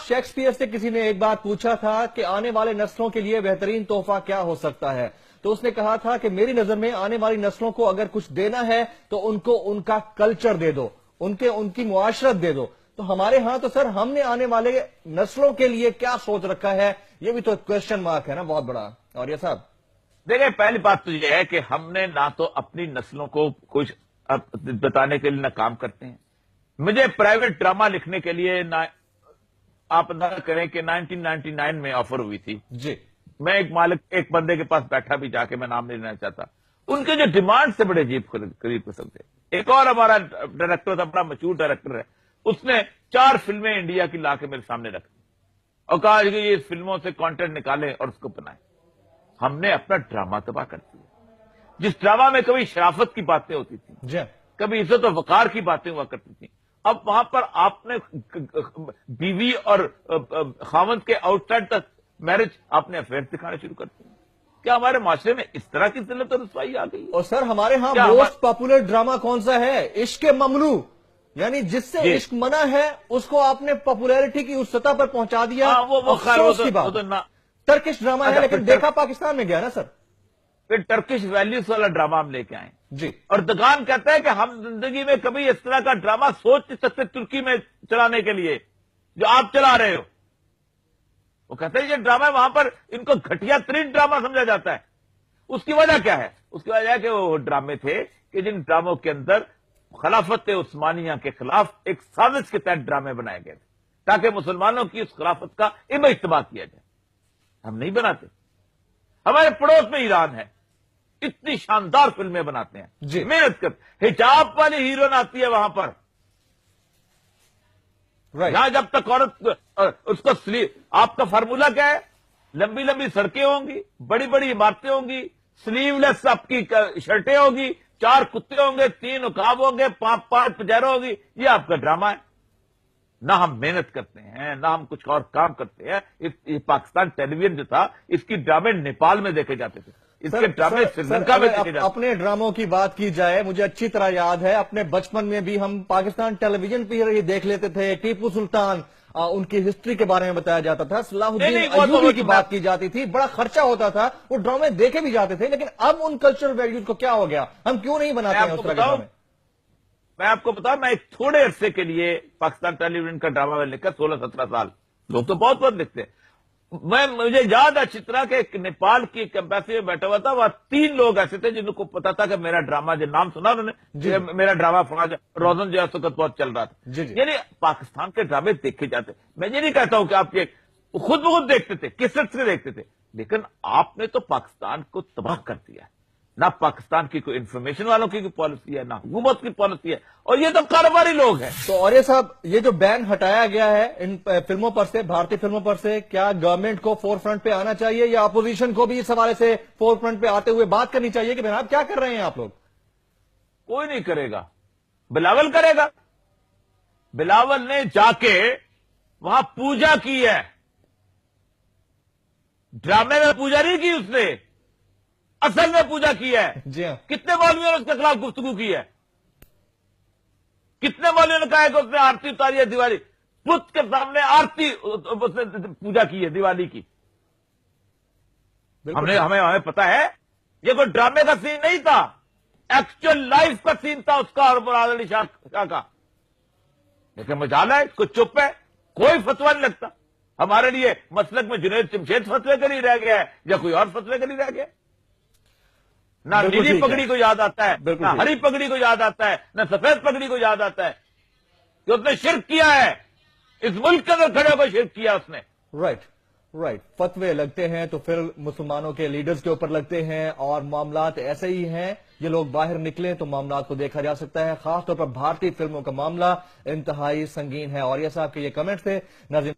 Shakespeare से किसी ने एक बात पूछा था कि आने वाले नस्लों के लिए बेहतरीन तोहफा क्या हो सकता है, तो उसने कहा था कि मेरी नजर में आने वाली नस्लों को अगर कुछ देना है तो उनको उनका कल्चर दे दो, उनकी मुआशरत दे दो। तो हमारे हां तो सर हमने आने वाले नस्लों के लिए क्या सोच रखा है, ये भी तो क्वेश्चन मार्क है ना बहुत बड़ा। और ये साहब देखिए, पहली बात तो ये है कि हमने ना तो अपनी नस्लों को कुछ बताने के लिए ना काम करते हैं। मुझे प्राइवेट ड्रामा लिखने के लिए ना आप अंदाजा करें कि 1999 में ऑफर हुई थी जी। मैं एक बंदे के पास बैठा भी, जाके मैं नाम नहीं लेना चाहता। उनके जो डिमांड से बड़े अजीब करीब किस्म थे। एक और हमारा डायरेक्टर था, बड़ा मशहूर डायरेक्टर है, उसने 4 फिल्में इंडिया की लाके मेरे सामने रख दी और कहा कि ये फिल्मों से कंटेंट निकालें और उसको बनाएं। हमने अपना ड्रामा तबाह कर दिया। जिस ड्रामा में कभी शराफत की बातें होती थी, कभी इज्जत और वकार की बातें हुआ करती थी, अब वहां पर आपने बीवी और खावंद के आउटसाइड तक मैरिज आपने अफेयर दिखाने शुरू कर दिए। क्या हमारे माशरे में इस तरह की जिल्लत और रुसवाई आ गई? और सर हमारे यहाँ मोस्ट पॉपुलर ड्रामा कौन सा है? इश्क ममनू, यानी जिससे इश्क मना है उसको आपने पॉपुलैरिटी की उस सतह पर पहुंचा दिया। वो टर्किश ड्रामा है, लेकिन देखा पाकिस्तान में गया ना सर। फिर टर्किश वैल्यूज वाला ड्रामा हम लेके आए जी। और दगान कहता है कि हम जिंदगी में कभी इस तरह का ड्रामा सोच नहीं सकते तुर्की में चलाने के लिए जो आप चला रहे हो। वो कहते हैं ये ड्रामा वहां पर इनको घटिया तरीन ड्रामा समझा जाता है। उसकी वजह क्या है? उसकी वजह है कि वो ड्रामे थे कि जिन ड्रामों के अंदर खिलाफत उस्मानिया के खिलाफ एक साजिश के तहत ड्रामे बनाए गए थे ताकि मुसलमानों की उस खिलाफत का इज्तिमा किया जाए। हम नहीं बनाते। हमारे पड़ोस में ईरान है, इतनी शानदार फिल्में बनाते हैं, मेहनत करते। हिजाब वाली हीरोइन आती है वहां पर, यहां जब तक औरत उसको स्लीव, आपका फार्मूला क्या है? लंबी लंबी सड़कें होंगी, बड़ी बड़ी इमारतें होंगी, स्लीवलेस आपकी शर्टें होगी, 4 कुत्ते होंगे, 3 उकाब होंगे, 5 पजारो होगी। ये आपका ड्रामा है। ना हम मेहनत करते हैं, ना हम कुछ और काम करते हैं। ये पाकिस्तान टेलीविजन जो था, इसकी ड्रामे नेपाल में देखे जाते थे, इसके ड्रामे श्रीलंका में देखे जाते। अपने ड्रामों की बात की जाए, मुझे अच्छी तरह याद है अपने बचपन में भी हम पाकिस्तान टेलीविजन पर ही देख लेते थे। टीपू सुल्तान, उनकी हिस्ट्री के बारे में बताया जाता था, सलाहुद्दीन अय्यूबी की बात की जाती थी, बड़ा खर्चा होता था, वो ड्रामे देखे भी जाते थे। लेकिन अब उन कल्चरल वैल्यूज को क्या हो गया? हम क्यों नहीं बनाते हैं उस तरह के ड्रामे? मैं आपको बताऊं, मैं एक थोड़े अरसे के लिए पाकिस्तान टेलीविजन का ड्रामा में लिखा 16-17 साल। लोग तो बहुत बहुत लिखते हैं। मुझे याद है चित्रा के नेपाल की एक एम्बेसी में बैठा हुआ था, वहां 3 लोग ऐसे थे जिनको पता था कि मेरा ड्रामा, जो नाम सुना उन्होंने, मेरा ड्रामा रोजन जो वक्त बहुत चल रहा था। यानी पाकिस्तान के ड्रामे देखे जाते। मैं ये नहीं कहता हूं कि आप खुद ब खुद देखते थे, किसरत से देखते थे, लेकिन आपने तो पाकिस्तान को तबाह कर दिया है। ना पाकिस्तान की कोई इंफॉर्मेशन वालों की कोई पॉलिसी है, ना हुकूमत की पॉलिसी है, और ये तो कारोबारी लोग हैं। तो और ये साहब, ये जो बैन हटाया गया है इन फिल्मों पर से, भारतीय फिल्मों पर से, क्या गवर्नमेंट को फोर फ्रंट पे आना चाहिए या अपोजिशन को भी इस हवाले से फोर फ्रंट पे आते हुए बात करनी चाहिए कि आप क्या कर रहे हैं आप लोग? कोई नहीं करेगा, बिलावल करेगा। बिलावल ने जाके वहां पूजा की है, ड्रामे में पूजा नहीं की उसने, असल में पूजा की है। जी हाँ। कितने मौलवियों ने उसके खिलाफ गुफ्तगू की है? कितने मौलवियों ने कहा है कि उसने आरती उतारी है दिवाली, बुत के सामने आरती उसने पूजा की है दिवाली की। हमें पता है ये कोई ड्रामे का सीन नहीं था, एक्चुअल लाइफ का सीन था उसका और मुराद अली शाह का। लेकिन मजाल है, इसको चुप है, कोई फतवा नहीं लगता। हमारे लिए मसलक में जुनैद जमशेद फतवे के लिए रह गया है या कोई और फतवे के लिए रह गया? ना नीली पगड़ी को याद आता है, ना हरी पगड़ी को याद आता है, ना सफेद पगड़ी को याद आता है कि उसने शिर्क किया है, इस मुल्क के अंदर खड़े होकर शिर्क किया उसने। राइट। फतवे लगते हैं तो फिर मुसलमानों के लीडर्स के ऊपर लगते हैं, और मामलात ऐसे ही हैं। ये लोग बाहर निकले तो मामलात को देखा जा सकता है। खासतौर पर भारतीय फिल्मों का मामला इंतहाई संगीन है। और ये साहब के ये कमेंट थे। नाज़रीन